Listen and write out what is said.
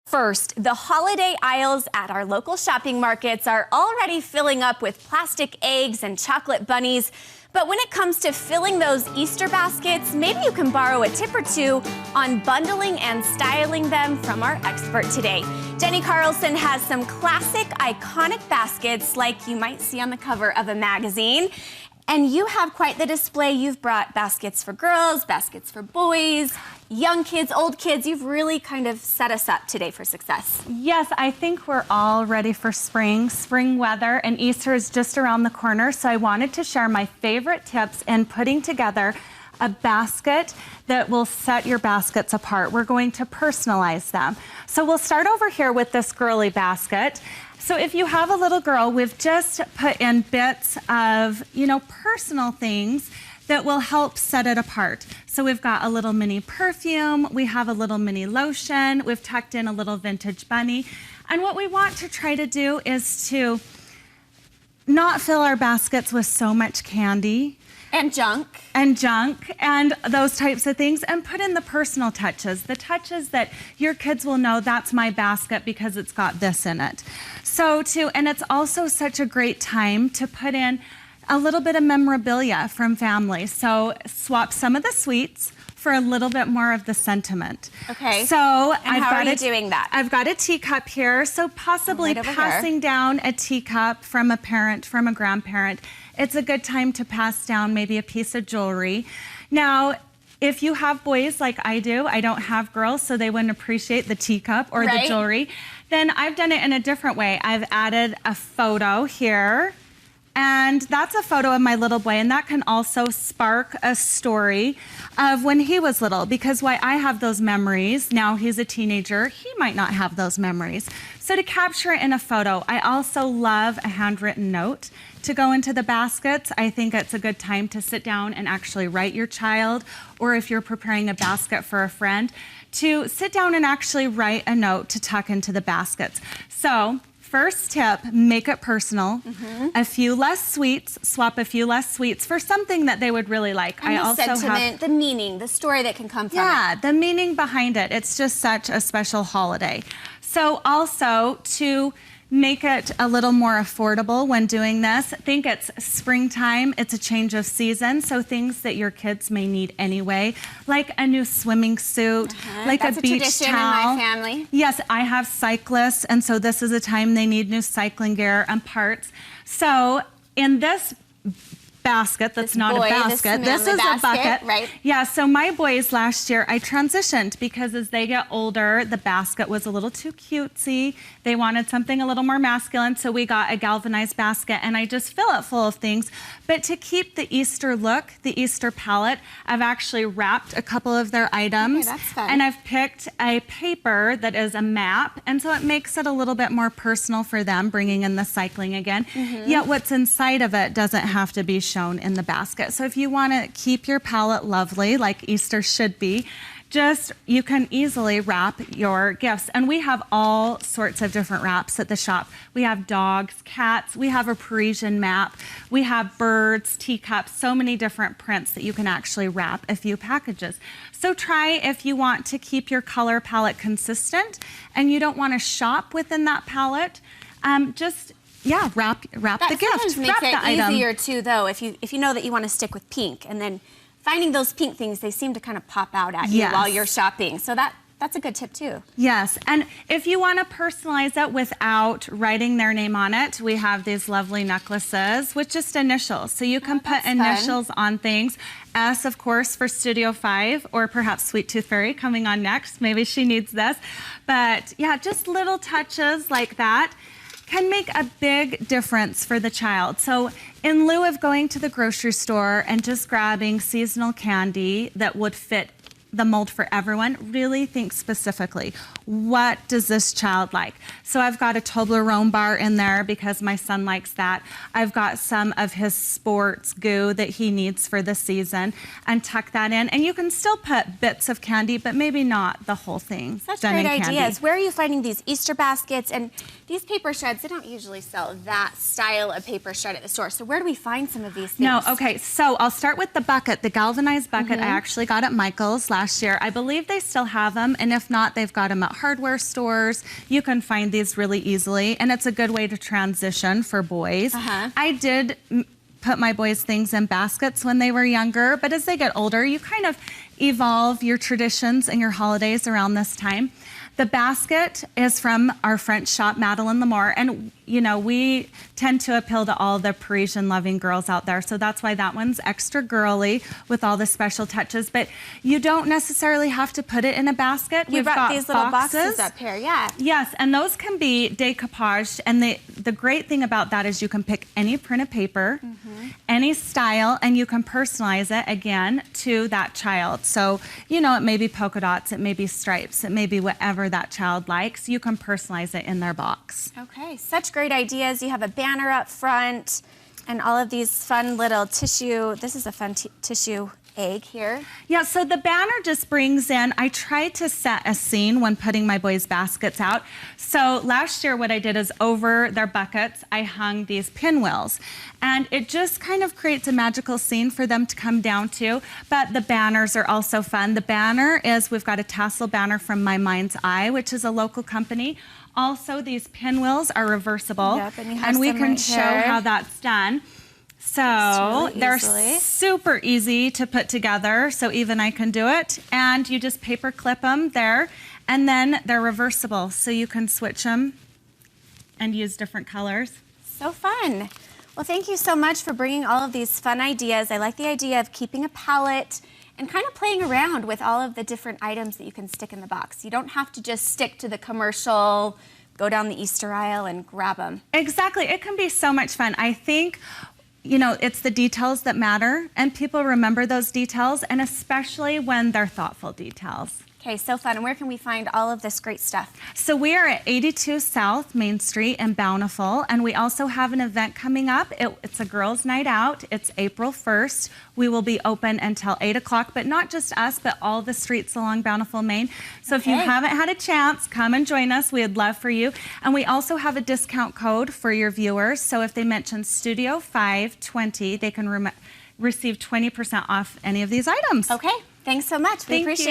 First, the holiday aisles at our local shopping markets are already filling up with plastic eggs and chocolate bunnies. But when it comes to filling those Easter baskets, maybe you can borrow a tip or two on bundling and styling them from our expert today. Jeni Carlson has some classic, iconic baskets like you might see on the cover of a magazine. And you have quite the display. You've brought baskets for girls, baskets for boys, young kids, old kids. You've really kind of set us up today for success. Yes, I think we're all ready for spring weather, and Easter is just around the corner. So I wanted to share my favorite tips in putting together a basket that will set your baskets apart. We're going to personalize them. So we'll start over here with this girly basket. So if you have a little girl, we've just put in bits of, personal things that will help set it apart. So we've got a little mini perfume, we have a little mini lotion, we've tucked in a little vintage bunny. And what we want to try to do is to not fill our baskets with so much candy. And junk And those types of things, and put in the personal touches, the touches that your kids will know that's my basket because it's got this in it. And it's also such a great time to put in a little bit of memorabilia from family. So swap some of the sweets for a little bit more of the sentiment. Okay. So how are you doing that? I've got a teacup here, so possibly passing down a teacup from a parent, from a grandparent. It's a good time to pass down maybe a piece of jewelry. Now, if you have boys like I do, I don't have girls, so they wouldn't appreciate the teacup or the jewelry, then I've done it in a different way. I've added a photo here, and that's a photo of my little boy, and that can also spark a story of when he was little, because while I have those memories, now he's a teenager, he might not have those memories. So to capture it in a photo, I also love a handwritten note to go into the baskets. I think it's a good time to sit down and actually write your child, or if you're preparing a basket for a friend, to sit down and actually write a note to tuck into the baskets. So first tip, make it personal. A few less sweets, swap a few less sweets for something that they would really like. And the sentiment, the meaning, the story that can come from it. Yeah, the meaning behind it. It's just such a special holiday. So also to make it a little more affordable when doing this, think it's springtime, it's a change of season, so things that your kids may need anyway, like a new swimming suit, like a beach tradition towel. In my family. Yes, I have cyclists, and so this is a time they need new cycling gear and parts. So in this basket, that's not a basket. This is a bucket. Right. Yeah, so my boys last year, I transitioned because as they get older, the basket was a little too cutesy. They wanted something a little more masculine, so we got a galvanized basket, and I just fill it full of things. But to keep the Easter look, the Easter palette, I've actually wrapped a couple of their items. Okay, that's fun. And I've picked a paper that is a map, and so it makes it a little bit more personal for them, bringing in the cycling again. Yet what's inside of it doesn't have to be shown in the basket. So if you want to keep your palette lovely, like Easter should be, you can easily wrap your gifts. And we have all sorts of different wraps at the shop. We have dogs, cats, we have a Parisian map, we have birds, teacups, so many different prints that you can actually wrap a few packages. So try, if you want to keep your color palette consistent and you don't want to shop within that palette, wrap the gift. That sometimes makes it easier too, though, if you know that you want to stick with pink, and then finding those pink things, they seem to kind of pop out at you while you're shopping. So that's a good tip too. Yes, and if you want to personalize it without writing their name on it, we have these lovely necklaces with just initials. So you can put initials on things. S, of course, for Studio 5, or perhaps Sweet Tooth Fairy coming on next. Maybe she needs this. But yeah, just little touches like that can make a big difference for the child. So in lieu of going to the grocery store and just grabbing seasonal candy that would fit the mold for everyone, really think specifically, what does this child like? So I've got a Toblerone bar in there because my son likes that. I've got some of his sports goo that he needs for the season, and tuck that in. And you can still put bits of candy, but maybe not the whole thing. Such great ideas. Where are you finding these Easter baskets? And These paper shreds, they don't usually sell that style of paper shred at the store. So where do we find some of these things? No, okay, so I'll start with the bucket, the galvanized bucket I actually got at Michael's last year. I believe they still have them, and if not, they've got them at hardware stores. You can find these really easily, and it's a good way to transition for boys. I did put my boys' things in baskets when they were younger, but as they get older, you kind of evolve your traditions and your holidays around this time. The basket is from our French shop, Madeleine Lamore, and you know, we tend to appeal to all the Parisian-loving girls out there, so that's why that one's extra girly with all the special touches, but you don't necessarily have to put it in a basket. We've got these little boxes up here, yeah. Yes, and those can be decoupaged, and the great thing about that is you can pick any printed paper, any style, and you can personalize it, again, to that child. So, you know, it may be polka dots, it may be stripes, it may be whatever that child likes. You can personalize it in their box. Okay, such great ideas. You have a banner up front and all of these fun little tissue. This is a fun tissue egg here. Yeah, so the banner just brings in, I try to set a scene when putting my boys' baskets out. So last year what I did is over their buckets, I hung these pinwheels. And it just kind of creates a magical scene for them to come down to. But the banners are also fun. The banner is, we've got a tassel banner from My Mind's Eye, which is a local company. Also, these pinwheels are reversible. Yep, and we can show how that's done. So they're super easy to put together, so even I can do it. And you just paper clip them there, and then they're reversible, so you can switch them and use different colors. So fun. Well, thank you so much for bringing all of these fun ideas. I like the idea of keeping a palette and kind of playing around with all of the different items that you can stick in the box. You don't have to just stick to the commercial, go down the Easter aisle and grab them. Exactly. It can be so much fun. I think, you know, it's the details that matter, and people remember those details, and especially when they're thoughtful details. Okay, so fun. And where can we find all of this great stuff? So we are at 82 South Main Street in Bountiful, and we also have an event coming up. It's a girls' night out. It's April 1st. We will be open until 8 o'clock, but not just us, but all the streets along Bountiful, Maine. So if you haven't had a chance, come and join us. We'd love for you. And we also have a discount code for your viewers. So if they mention Studio 520, they can receive 20% off any of these items. Okay, thanks so much. We appreciate it.